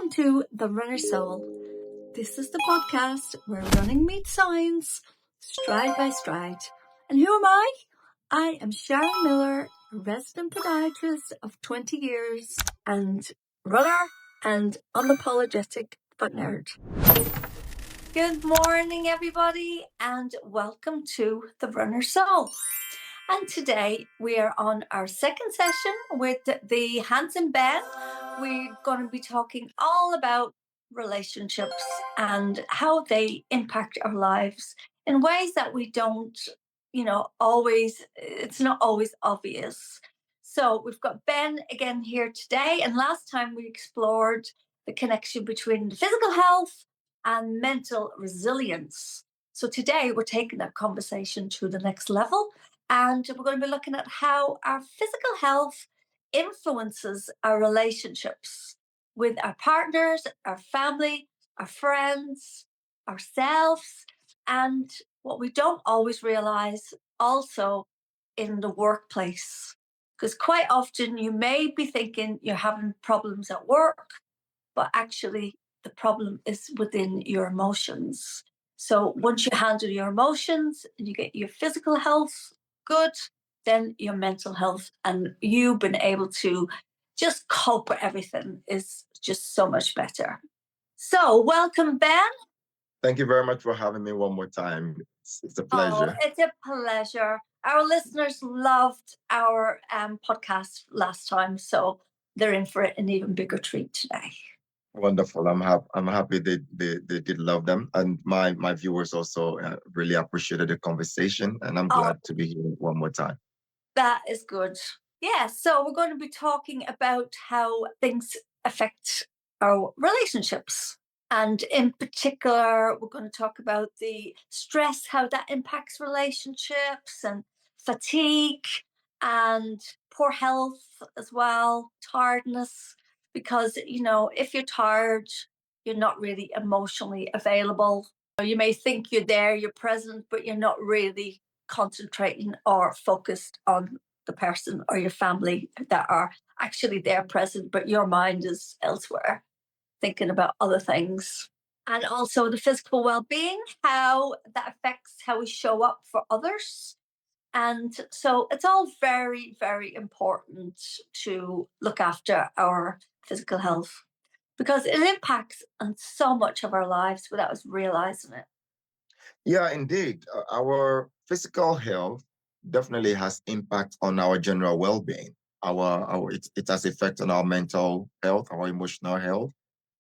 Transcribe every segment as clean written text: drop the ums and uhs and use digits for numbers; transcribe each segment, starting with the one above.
Welcome to The Runner Soul. This is the podcast where running meets science, stride by stride. And who am I? I am Sharon Miller, a resident podiatrist of 20 years and runner and unapologetic but nerd. Good morning, everybody, and welcome to The Runner Soul. And today we are on our second session with the handsome Ben. We're going to be talking all about relationships and how they impact our lives in ways that we don't, it's not always obvious. So we've got Ben again here today. And last time we explored the connection between physical health and mental resilience. So today we're taking that conversation to the next level. And we're going to be looking at how our physical health influences our relationships with our partners, our family, our friends, ourselves, and what we don't always realize also in the workplace. Because quite often you may be thinking you're having problems at work, but actually the problem is within your emotions. So once you handle your emotions and you get your physical health good, then your mental health and you being able to just cope with everything is just so much better. So welcome, Ben. Thank you very much for having me one more time. It's a pleasure. Oh, it's a pleasure. Our listeners loved our podcast last time, so they're in for an even bigger treat today. Wonderful. I'm happy they did love them, and my viewers also really appreciated the conversation, and I'm glad to be here one more time. That is good. Yeah, so we're going to be talking about how things affect our relationships. And in particular, we're going to talk about the stress, how that impacts relationships, and fatigue and poor health as well, tiredness. Because, if you're tired, you're not really emotionally available. You may think you're there, you're present, but you're not really concentrating or focused on the person or your family that are actually there present, but your mind is elsewhere, thinking about other things. And also the physical well-being, how that affects how we show up for others. And so it's all very, very important to look after our physical health because it impacts on so much of our lives without us realizing it. Yeah, indeed. Our physical health definitely has impact on our general well-being. It has effect on our mental health, our emotional health,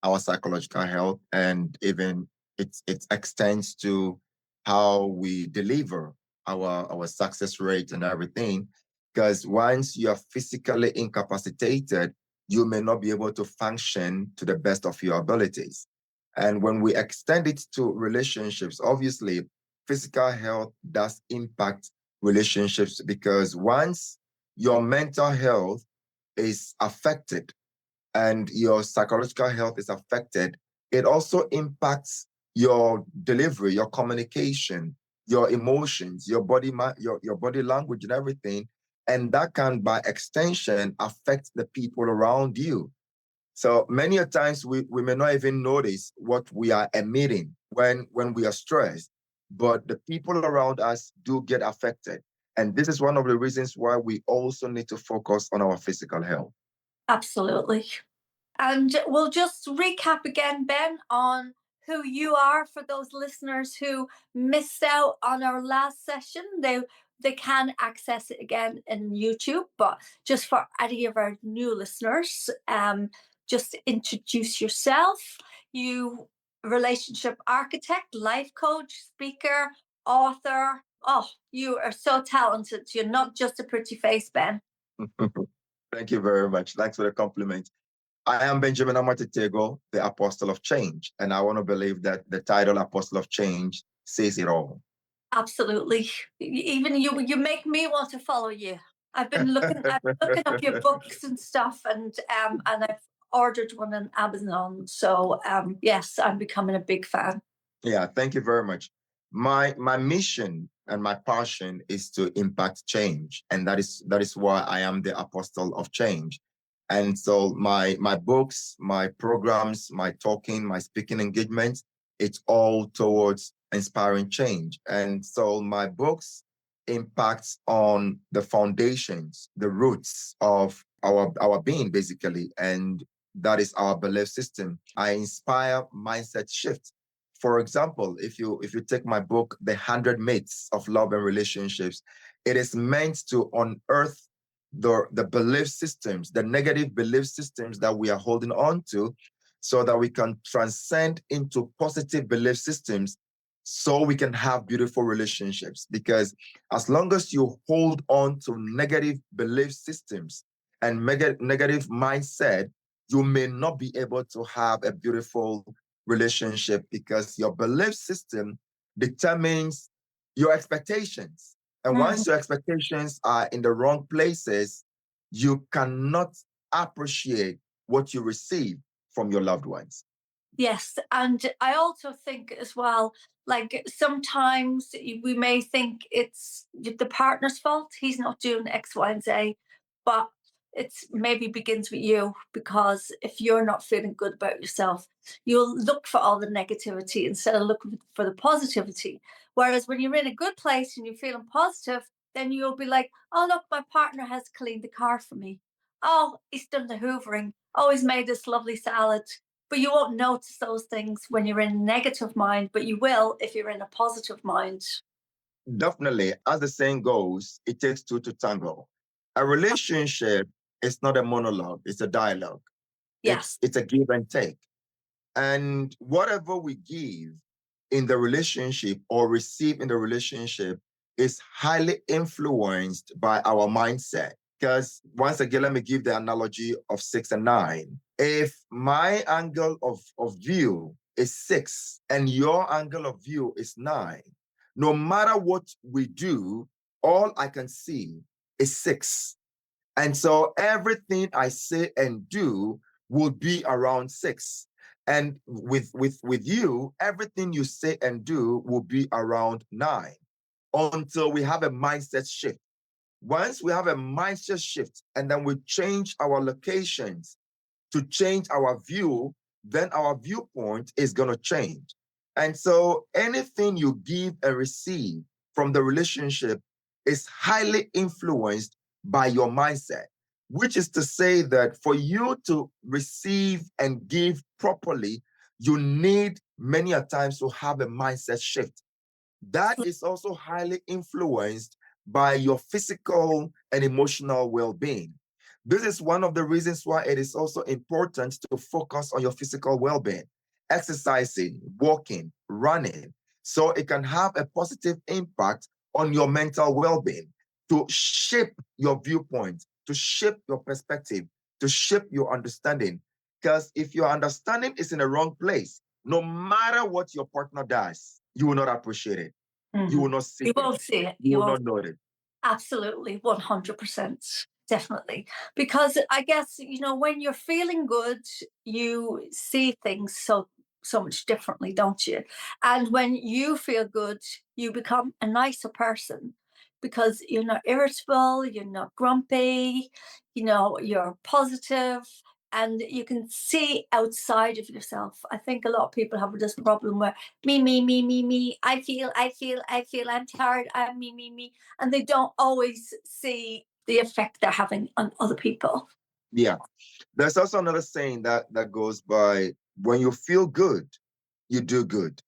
our psychological health, and even it extends to how we deliver our success rate and everything. Because once you are physically incapacitated, you may not be able to function to the best of your abilities. And when we extend it to relationships, obviously, physical health does impact relationships because once your mental health is affected and your psychological health is affected, it also impacts your delivery, your communication, your emotions, your body language and everything. And that can, by extension, affect the people around you. So many a times we may not even notice what we are emitting when we are stressed, but the people around us do get affected. And this is one of the reasons why we also need to focus on our physical health. Absolutely. And we'll just recap again, Ben, on who you are for those listeners who missed out on our last session. They can access it again in YouTube, but just for any of our new listeners, just introduce yourself. You relationship architect, life coach, speaker, author. Oh, you are so talented. You're not just a pretty face, Ben. Thank you very much. Thanks for the compliment. I am Benjamin Tagoe, the Apostle of Change, and I want to believe that the title Apostle of Change says it all. Absolutely. Even you make me want to follow you. I've been looking up your books and stuff, and I've ordered one on Amazon. So yes, I'm becoming a big fan. Yeah, thank you very much. My mission and my passion is to impact change, and that is why I am the Apostle of Change. And so my books, my programs, my talking, my speaking engagements, it's all towards inspiring change. And so my books impacts on the foundations, the roots of our being, basically. And that is our belief system. I inspire mindset shift. For example, if you take my book, The 100 Myths of Love and Relationships, it is meant to unearth the belief systems, the negative belief systems that we are holding on to, so that we can transcend into positive belief systems so we can have beautiful relationships. Because as long as you hold on to negative belief systems and negative mindset, you may not be able to have a beautiful relationship, because your belief system determines your expectations. And Mm. once your expectations are in the wrong places, you cannot appreciate what you receive from your loved ones. Yes, and I also think as well, like sometimes we may think it's the partner's fault. He's not doing X, Y, and Z, but it's maybe begins with you, because if you're not feeling good about yourself, you'll look for all the negativity instead of looking for the positivity. Whereas when you're in a good place and you're feeling positive, then you'll be like, oh, look, my partner has cleaned the car for me. Oh, he's done the hoovering. Oh, he's made this lovely salad. But you won't notice those things when you're in a negative mind, but you will if you're in a positive mind. Definitely, as the saying goes, it takes two to tango. A relationship is not a monologue, it's a dialogue. It's Yes. it's a give and take. And whatever we give in the relationship or receive in the relationship is highly influenced by our mindset. Because once again, let me give the analogy of 6 and 9. If my angle of view is 6 and your angle of view is 9, no matter what we do, all I can see is 6. And so everything I say and do will be around 6. And with you, everything you say and do will be around 9, until we have a mindset shift. Once we have a mindset shift and then we change our locations to change our view, then our viewpoint is going to change. And so anything you give and receive from the relationship is highly influenced by your mindset, which is to say that for you to receive and give properly, you need many a times to have a mindset shift. That is also highly influenced by your physical and emotional well-being. This is one of the reasons why it is also important to focus on your physical well-being, exercising, walking, running, so it can have a positive impact on your mental well-being, to shape your viewpoint, to shape your perspective, to shape your understanding. Because if your understanding is in the wrong place, no matter what your partner does, you will not appreciate it. You will Mhm. not see You it. won't see it. You You will won't. not know it. Absolutely, 100%. Definitely. Because I guess, when you're feeling good, you see things so much differently, don't you? And when you feel good, you become a nicer person, because you're not irritable, you're not grumpy, you're positive, and you can see outside of yourself. I think a lot of people have this problem where me, I feel, I'm tired, I'm me, and they don't always see the effect they're having on other people. Yeah. There's also another saying that goes by, when you feel good, you do good.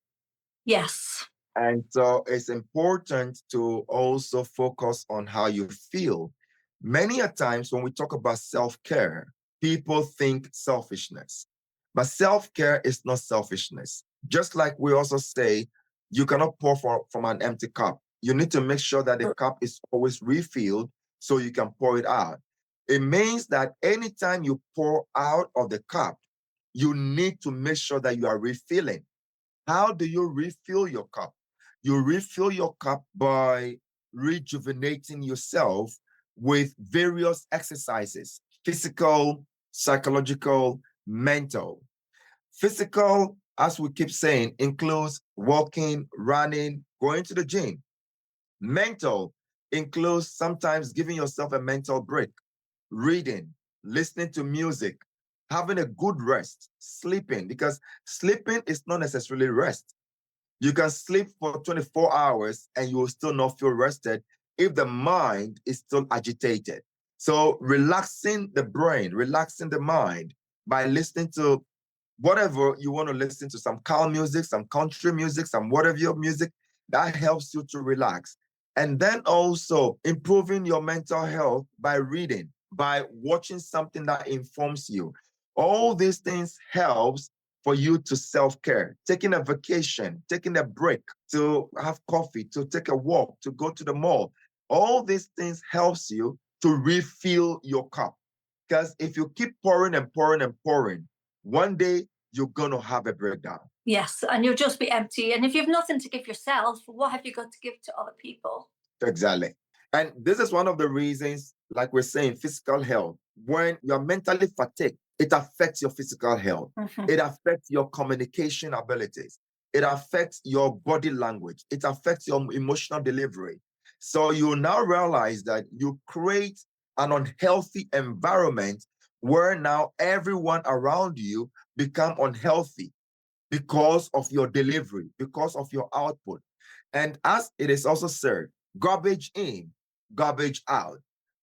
Yes. And so it's important to also focus on how you feel. Many a times when we talk about self-care, people think selfishness. But self-care is not selfishness. Just like we also say, you cannot pour from an empty cup. You need to make sure that the cup is always refilled so you can pour it out. It means that anytime you pour out of the cup, you need to make sure that you are refilling. How do you refill your cup? You refill your cup by rejuvenating yourself with various exercises: physical, psychological, mental. Physical, as we keep saying, includes walking, running, going to the gym. Mental includes sometimes giving yourself a mental break, reading, listening to music, having a good rest, sleeping, because sleeping is not necessarily rest. You can sleep for 24 hours and you will still not feel rested if the mind is still agitated. So, relaxing the brain, relaxing the mind by listening to whatever you want to listen to, some calm music, some country music, some whatever your music, that helps you to relax. And then also improving your mental health by reading, by watching something that informs you. All these things helps for you to self-care, taking a vacation, taking a break, to have coffee, to take a walk, to go to the mall. All these things helps you to refill your cup. Because if you keep pouring and pouring and pouring, one day you're going to have a breakdown. Yes, and you'll just be empty. And if you have nothing to give yourself, what have you got to give to other people? Exactly. And this is one of the reasons, like we're saying, physical health. When you're mentally fatigued, it affects your physical health. Mhm. It affects your communication abilities. It affects your body language. It affects your emotional delivery. So you now realize that you create an unhealthy environment where now everyone around you become unhealthy because of your delivery, because of your output. And as it is also said, garbage in, garbage out.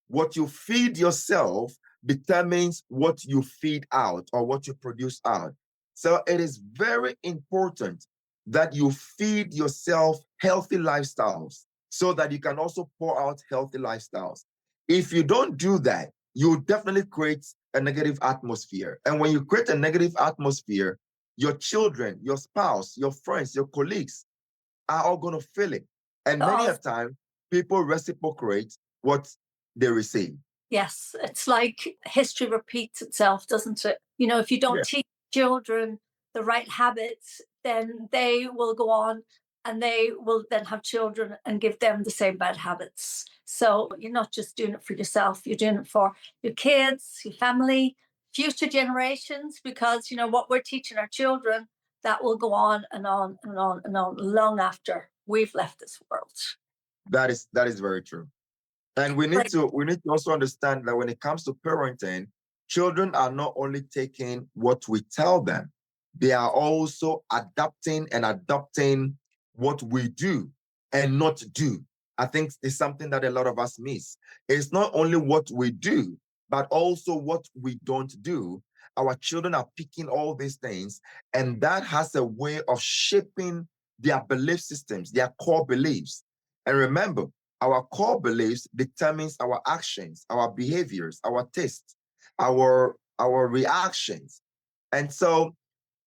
What you feed yourself determines what you feed out or what you produce out. So it is very important that you feed yourself healthy lifestyles so that you can also pour out healthy lifestyles. If you don't do that, you definitely create a negative atmosphere. And when you create a negative atmosphere, your children, your spouse, your friends, your colleagues are all going to feel it. And many Oh, a time, people reciprocate what they receive. yes, it's like history repeats itself, doesn't it? If you don't Yeah. teach children the right habits, then they will go on and they will then have children and give them the same bad habits. So you're not just doing it for yourself, you're doing it for your kids, your family, future generations, because what we're teaching our children, that will go on and on and on and on long after we've left this world. That is very true. And we need to also understand that when it comes to parenting, children are not only taking what we tell them, they are also adapting and adopting what we do and not do. I think it's something that a lot of us miss. It's not only what we do, but also what we don't do. Our children are picking all these things, and that has a way of shaping their belief systems, their core beliefs. And remember, our core beliefs determines our actions, our behaviors, our tastes, our reactions. And so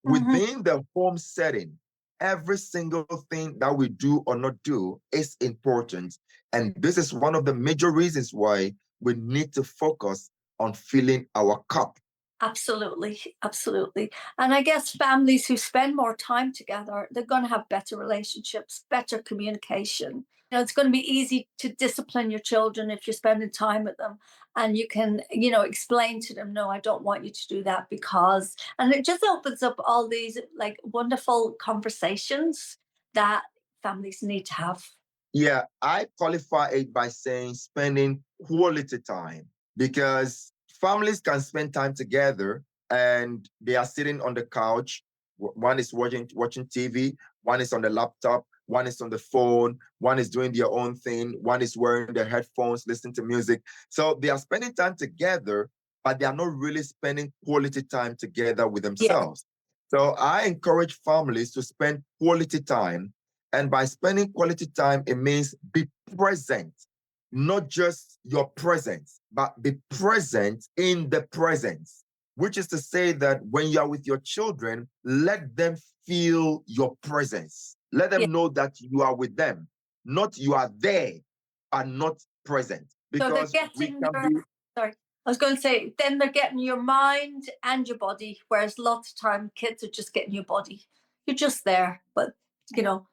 Mhm. within the home setting, every single thing that we do or not do is important. And this is one of the major reasons why we need to focus on filling our cup. Absolutely, absolutely. And I guess families who spend more time together, they're going to have better relationships, better communication. It's going to be easy to discipline your children if you're spending time with them and you can, explain to them, no, I don't want you to do that because, and it just opens up all these like wonderful conversations that families need to have. Yeah, I qualify it by saying spending quality time because families can spend time together and they are sitting on the couch. One is watching TV, one is on the laptop, one is on the phone, one is doing their own thing, one is wearing their headphones, listening to music. So they are spending time together, but they are not really spending quality time together with Yeah. themselves. So I encourage families to spend quality time, and by spending quality time, it means be present, not just your presence, but be present in the presence, which is to say that when you are with your children, let them feel your presence. Let Yeah. them know that you are with them, not you are there, but not present. So they're Because we getting can your, be, sorry, I was going to say, then they're getting your mind and your body, whereas lots of time kids are just getting your body. You're just there, but you know,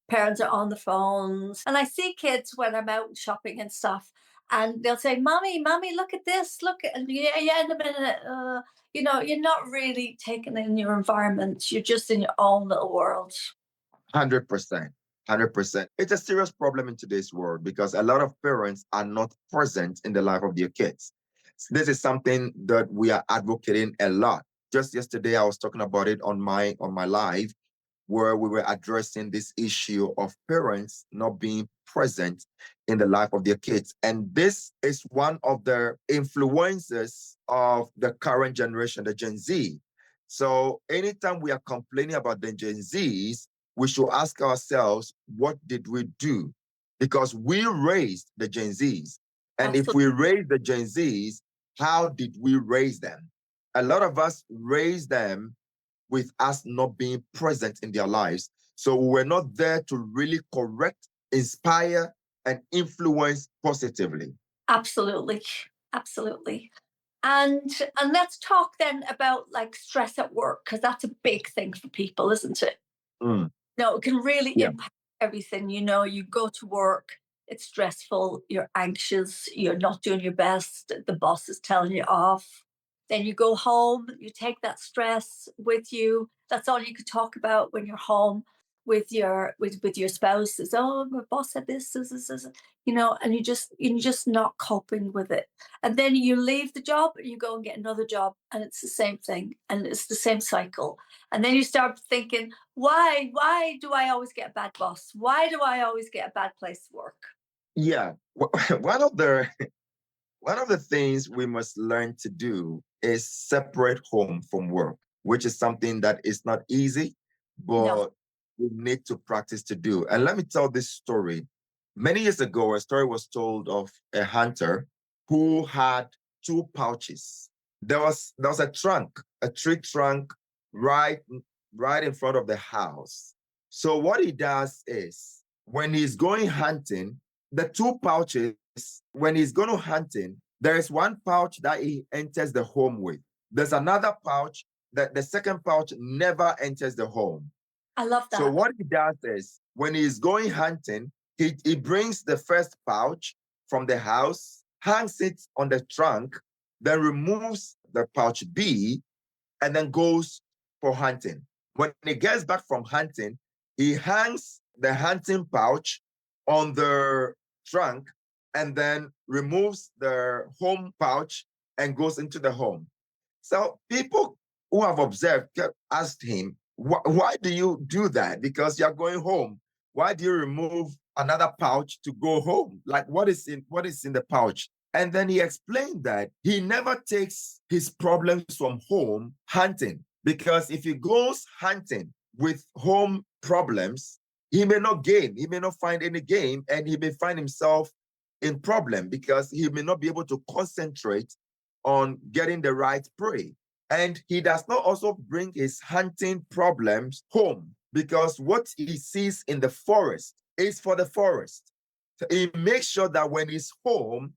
parents are on the phones. And I see kids when I'm out shopping and stuff, and they'll say, "Mommy, mommy, look at this, look at yeah, yeah." In a minute, you're not really taking in your environment. You're just in your own little world. 100%. 100%. It's a serious problem in today's world because a lot of parents are not present in the life of their kids. This is something that we are advocating a lot. Just yesterday, I was talking about it on my live, where we were addressing this issue of parents not being present in the life of their kids. And this is one of the influences of the current generation, the Gen Z. So anytime we are complaining about the Gen Zs, we should ask ourselves, what did we do? Because we raised the Gen Zs. And if Absolutely. we raised the Gen Zs, how did we raise them? A lot of us raised them with us not being present in their lives. So we're not there to really correct, inspire, and influence positively. Absolutely. Absolutely. And let's talk then about like stress at work, because that's a big thing for people, isn't it? Mm, No, it can really yeah. impact everything. You go to work, it's stressful, you're anxious, you're not doing your best, the boss is telling you off. Then you go home, you take that stress with you. That's all you could talk about when you're home with your spouse is, oh, my boss said this, and you're just not coping with it. And then you leave the job and you go and get another job, and it's the same thing, and it's the same cycle. And then you start thinking, why do I always get a bad boss? Why do I always get a bad place to work? Yeah. One of the things we must learn to do is separate home from work, which is something that is not easy, No. but we need to practice to do. And let me tell this story. Many years ago, a story was told of a hunter who had two pouches. There was a trunk, a tree trunk, right, right in front of the house. So what he does is when he's going hunting, the two pouches, when he's going to hunting, there is one pouch that he enters the home with. There's another pouch that the second pouch never enters the home. I love So that. what he does is when he's going hunting, he brings the first pouch from the house, hangs it on the trunk, then removes the pouch B and then goes for hunting. When he gets back from hunting, he hangs the hunting pouch on the trunk and then removes the home pouch and goes into the home. So people who have observed asked him, why do you do that? Because you're going home. Why do you remove another pouch to go home? Like what is in the pouch? And then he explained that he never takes his problems from home hunting, because if he goes hunting with home problems, he may not gain, he may not find any gain, and he may find himself in problem because he may not be able to concentrate on getting the right prey. And he does not also bring his hunting problems home, because what he sees in the forest is for the forest. So he makes sure that when he's home,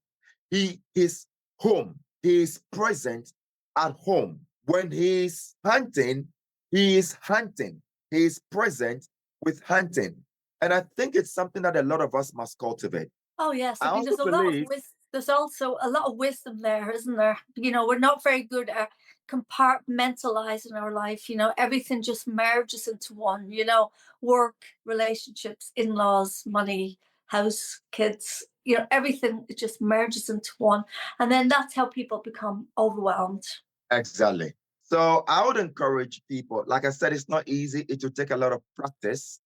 he is home. He is present at home. When he's hunting, he is hunting. He is present with hunting. And I think it's something that a lot of us must cultivate. Oh yes, I I mean also there's a lot of believe, there's also a lot of wisdom there, isn't there? We're not very good at compartmentalizing our life. Everything just merges into one. Work, relationships, in-laws, money, house, kids. Everything, it just merges into one, and then that's how people become overwhelmed. exactly. So I would encourage people, like I said, it's not easy. It will take a lot of practice.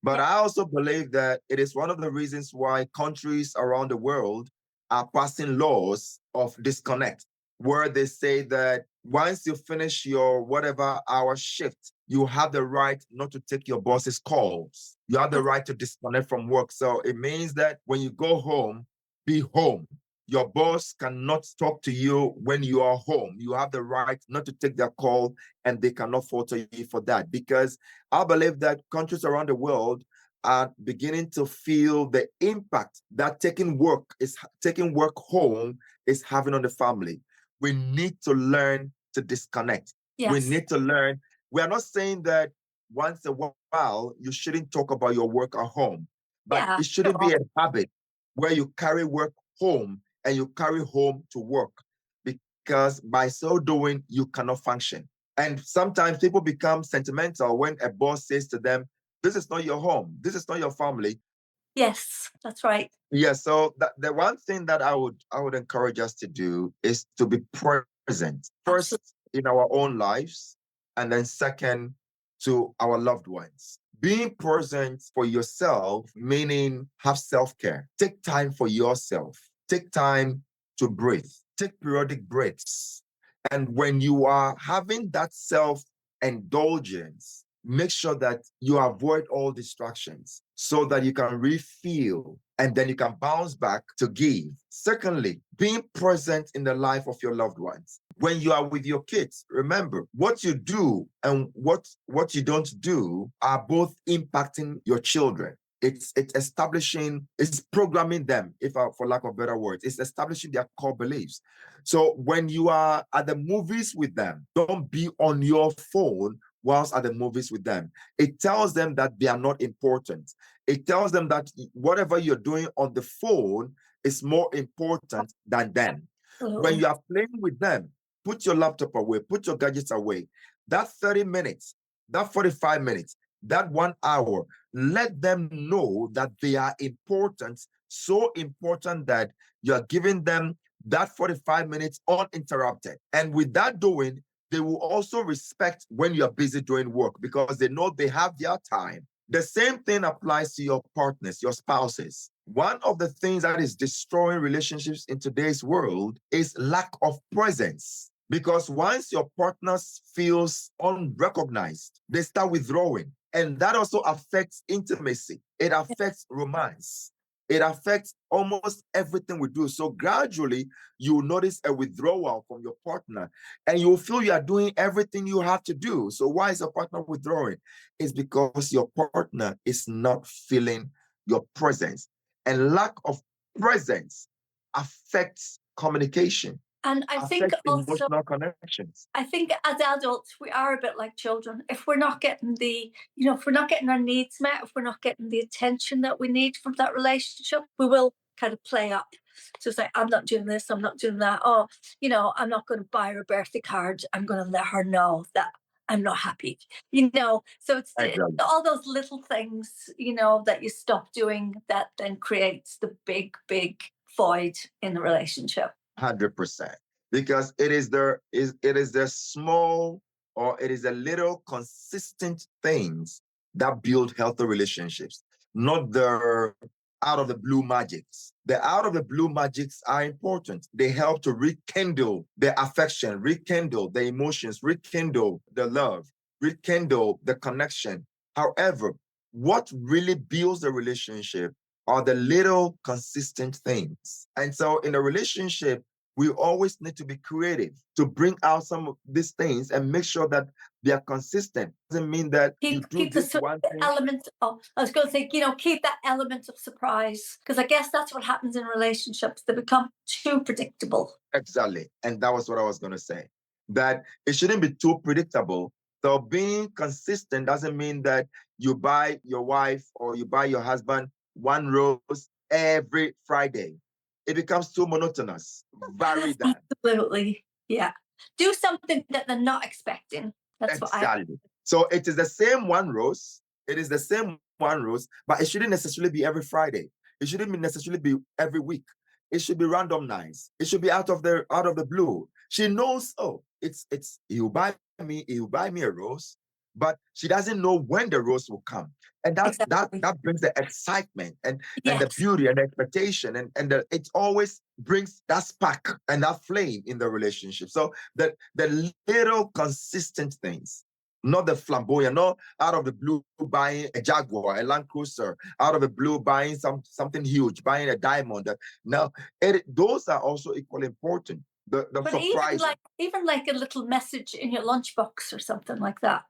But Yeah. I also believe that it is one of the reasons why countries around the world are passing laws of disconnect, where they say that once you finish your whatever hour shift, you have the right not to take your boss's calls. You have the right to disconnect from work. So it means that when you go home, be home. Your boss cannot talk to you when you are home. You have the right not to take their call, and they cannot falter you for that, because I believe that countries around the world are beginning to feel the impact that taking work home is having on the family. We need to learn to disconnect. We Yes. need to learn. We are not saying that once a while you shouldn't talk about your work at home, but Yeah. it shouldn't be Sure. a habit where you carry work home and you carry home to work, because by so doing, you cannot function. And sometimes people become sentimental when a boss says to them, this is not your home, this is not your family. Yes, that's right. Yeah, so the one thing that I would encourage us to do is to be present first Absolutely. in our own lives, and then second to our loved ones. Being present for yourself, meaning have self-care. Take time for yourself. Take time to breathe. Take periodic breaks. And when you are having that self-indulgence, make sure that you avoid all distractions so that you can refill and then you can bounce back to give. Secondly, being present in the life of your loved ones. When you are with your kids, remember what you do and what you don't do are both impacting your children. It's establishing, it's programming them, if I, for lack of better words, it's establishing their core beliefs. So when you are at the movies with them, don't be on your phone whilst at the movies with them. It tells them that they are not important. It tells them that whatever you're doing on the phone is more important than them. When Absolutely. you are playing with them, put your laptop away, put your gadgets away. That 30 minutes, that 45 minutes, that 1 hour, let them know that they are important, so important that you are giving them that 45 minutes uninterrupted. And with that doing, they will also respect when you're busy doing work because they know they have their time. The same thing applies to your partners, your spouses. One of the things that is destroying relationships in today's world is lack of presence. Because once your partner feels unrecognized, they start withdrawing. And that also affects intimacy. It affects romance. It affects almost everything we do. So gradually, you will notice a withdrawal from your partner and you'll feel you are doing everything you have to do. So why is your partner withdrawing? It's because your partner is not feeling your presence. And lack of presence affects communication, And I think affects also, emotional connections. I think as adults, we are a bit like children. If we're not getting if we're not getting our needs met, if we're not getting the attention that we need from that relationship, we will kind of play up. So it's like, I'm not doing this, I'm not doing that. Oh, I'm not going to buy her a birthday card. I'm going to let her know that I'm not happy. So it's Exactly. all those little things, that you stop doing that then creates the big, big void in the relationship. 100%, because it is the small, or it is the little consistent things that build healthy relationships, not the out of the blue magics. The out of the blue magics are important. They help to rekindle the affection, rekindle the emotions, rekindle the love, rekindle the connection. However, what really builds the relationship are the little consistent things. And so in a relationship, we always need to be creative to bring out some of these things and make sure that they are consistent. Doesn't mean that you do Keep the this one thing. element of, I was going to say, keep that element of surprise, because I guess that's what happens in relationships. They become too predictable. Exactly. And that was what I was going to say. That it shouldn't be too predictable. So being consistent doesn't mean that you buy your wife or you buy your husband one rose every Friday. It becomes too monotonous. Vary that. Absolutely. Yeah. Do something that they're not expecting. That's what I. Exactly. So it is the same one rose. It is the same one rose, but it shouldn't necessarily be every Friday. It shouldn't necessarily be every week. It should be randomized. It should be out of the blue. She knows, oh, it's he'll buy me a rose, but she doesn't know when the rose will come. And that that Exactly. that brings the excitement and the Yes. beauty and expectation. And it always brings that spark and that flame in the relationship. So the little consistent things, not the flamboyant, not out of the blue buying a Jaguar, a Land Cruiser, out of the blue buying something huge, buying a diamond. No, those are also equally important. The But even surprising, like a little message in your lunchbox or something like that.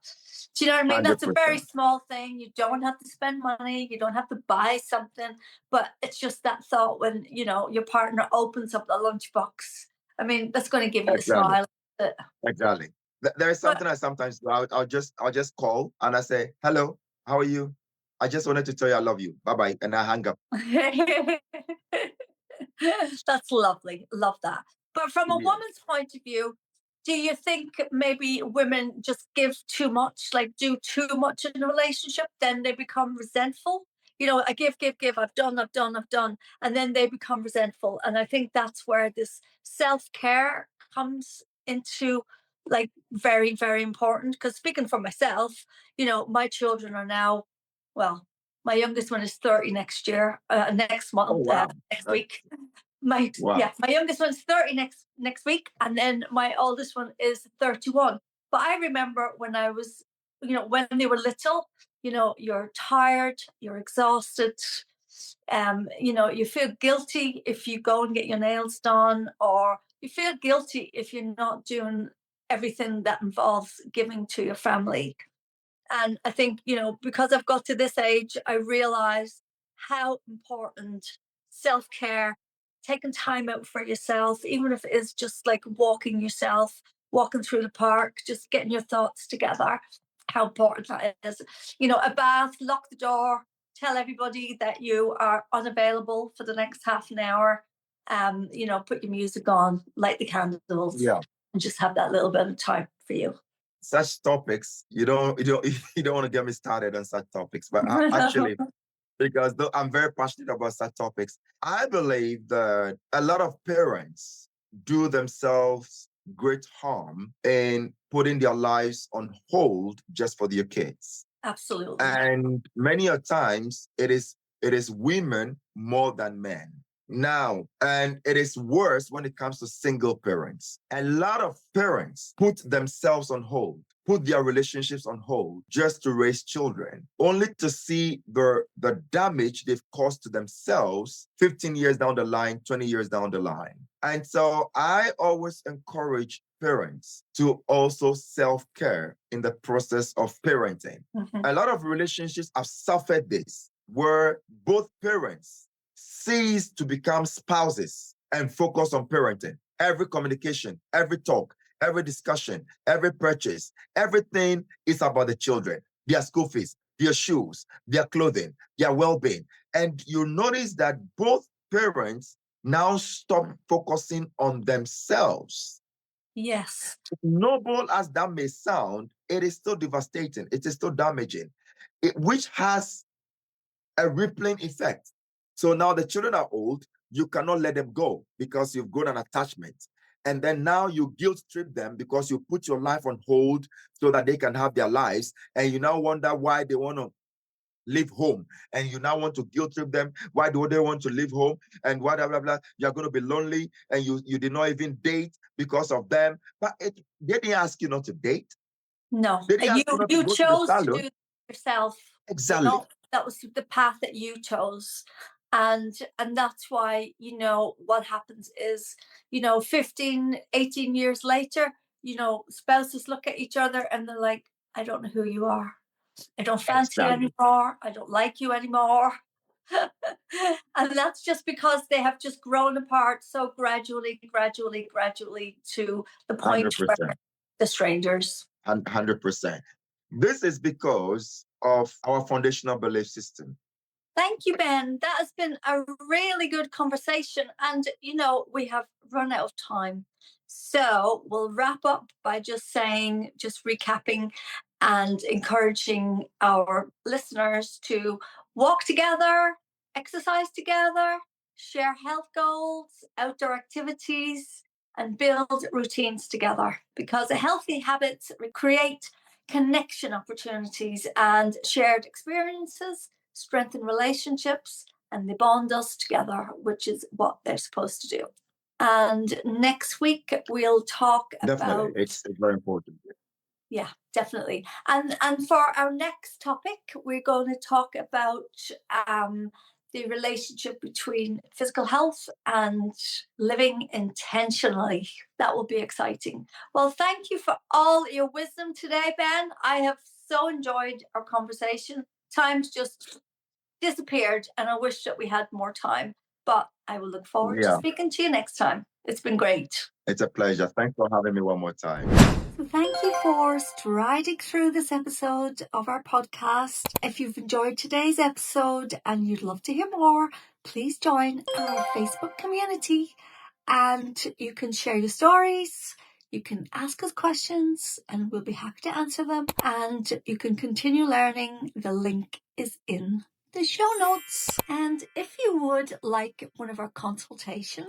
Do you know what I mean? hundred That's a very percent. small thing. You don't have to spend money. You don't have to buy something. But it's just that thought when your partner opens up the lunchbox. I mean, that's going to give you a Exactly, smile. Uh, exactly. There is But something I sometimes do. I'll just call and I say, "Hello, how are you? I just wanted to tell you I love you. Bye bye," and I hang up. that's lovely. Love that. But from a Yeah. woman's point of view, do you think maybe women just give too much, like do too much in a relationship, then they become resentful? I give, I've done, and then they become resentful. And I think that's where this self-care comes into, like, very, very important. Because speaking for myself, my children are now, well, my youngest one is 30 next year, next Oh month, wow. next That's, week. My wow. Yeah, my youngest one's 30 next week, and then my oldest one is 31. But I remember when I was, when they were little, you're tired, you're exhausted, you feel guilty if you go and get your nails done, or you feel guilty if you're not doing everything that involves giving to your family. And I think, because I've got to this age, I realize how important self care, taking time out for yourself, even if it is just like walking yourself, walking through the park, just getting your thoughts together, how important that is. A bath, lock the door, tell everybody that you are unavailable for the next half an hour. Put your music on, light the candles, Yeah. and just have that little bit of time for you. Such topics, you don't want to get me started on such topics, but actually, because though I'm very passionate about such topics, I believe that a lot of parents do themselves great harm in putting their lives on hold just for their kids. Absolutely. And many a times it is women more than men. Now, and it is worse when it comes to single parents. A lot of parents put themselves on hold, put their relationships on hold just to raise children, only to see the damage they've caused to themselves 15 years down the line, 20 years down the line. And so I always encourage parents to also self-care in the process of parenting. Mhm. A lot of relationships have suffered this, where both parents cease to become spouses and focus on parenting. Every communication, every talk, every discussion, every purchase, everything is about the children, their school fees, their shoes, their clothing, their well-being. And you notice that both parents now stop focusing on themselves. Yes. Noble as that may sound, it is still devastating. It is still damaging, which has a rippling effect. So now the children are old, you cannot let them go because you've grown an attachment. And then now you guilt trip them because you put your life on hold so that they can have their lives. And you now wonder why they want to leave home. And you now want to guilt trip them. Why do they want to leave home? And blah, blah, blah, blah. You're going to be lonely and you did not even date because of them. But they didn't ask you not to date. No, They didn't you ask you not to you go to the chose to do salon. it yourself. Exactly. That was the path that you chose. And that's why, what happens is, 15, 18 years later, spouses look at each other and they're like, I don't know who you are. I don't fancy you Exactly. anymore. I don't like you anymore. And that's just because they have just grown apart so gradually, gradually, gradually, to the point where 100%. the strangers. 100%. This is because of our foundational belief system. Thank you, Ben. That has been a really good conversation. And, we have run out of time. So we'll wrap up by just recapping and encouraging our listeners to walk together, exercise together, share health goals, outdoor activities, and build routines together, because healthy habits create connection opportunities and shared experiences, strengthen relationships, and they bond us together, which is what they're supposed to do. And next week we'll talk Definitely. about, It's very important. yeah, definitely. And for our next topic, we're going to talk about the relationship between physical health and living intentionally. That will be exciting. Well, thank you for all your wisdom today, Ben. I have so enjoyed our conversation. Time's just disappeared, and I wish that we had more time. But I will look forward to Yeah, speaking to you next time. It's been great. it's a pleasure. Thanks for having me one more time. So thank you for striding through this episode of our podcast. If you've enjoyed today's episode and you'd love to hear more, please join our Facebook community, and you can share your stories. You can ask us questions and we'll be happy to answer them. And you can continue learning. The link is in the show notes. And if you would like one of our consultations,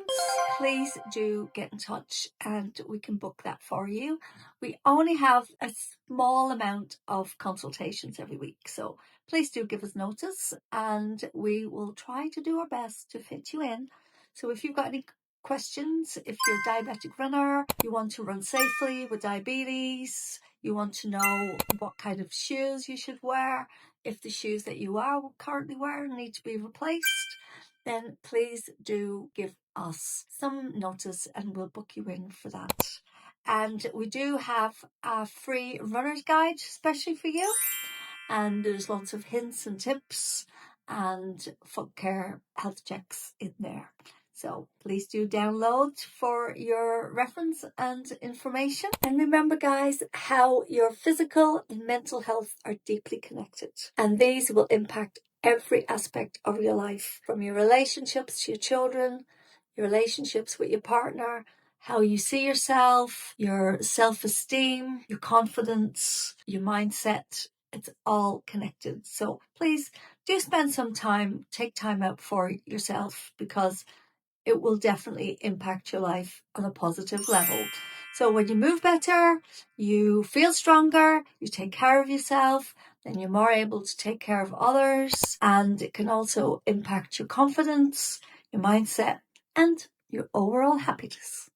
please do get in touch and we can book that for you. We only have a small amount of consultations every week, so please do give us notice and we will try to do our best to fit you in. So if you've got any questions, if you're a diabetic runner, you want to run safely with diabetes, you want to know what kind of shoes you should wear, if the shoes that you are currently wearing need to be replaced, then please do give us some notice and we'll book you in for that. And we do have a free runner's guide, especially for you. And there's lots of hints and tips and foot care health checks in there. So please do download for your reference and information. And remember, guys, how your physical and mental health are deeply connected. And these will impact every aspect of your life, from your relationships to your children, your relationships with your partner, how you see yourself, your self-esteem, your confidence, your mindset. It's all connected. So please do spend some time, take time out for yourself, because it will definitely impact your life on a positive level. So when you move better, you feel stronger, you take care of yourself, then you're more able to take care of others. And it can also impact your confidence, your mindset, and your overall happiness.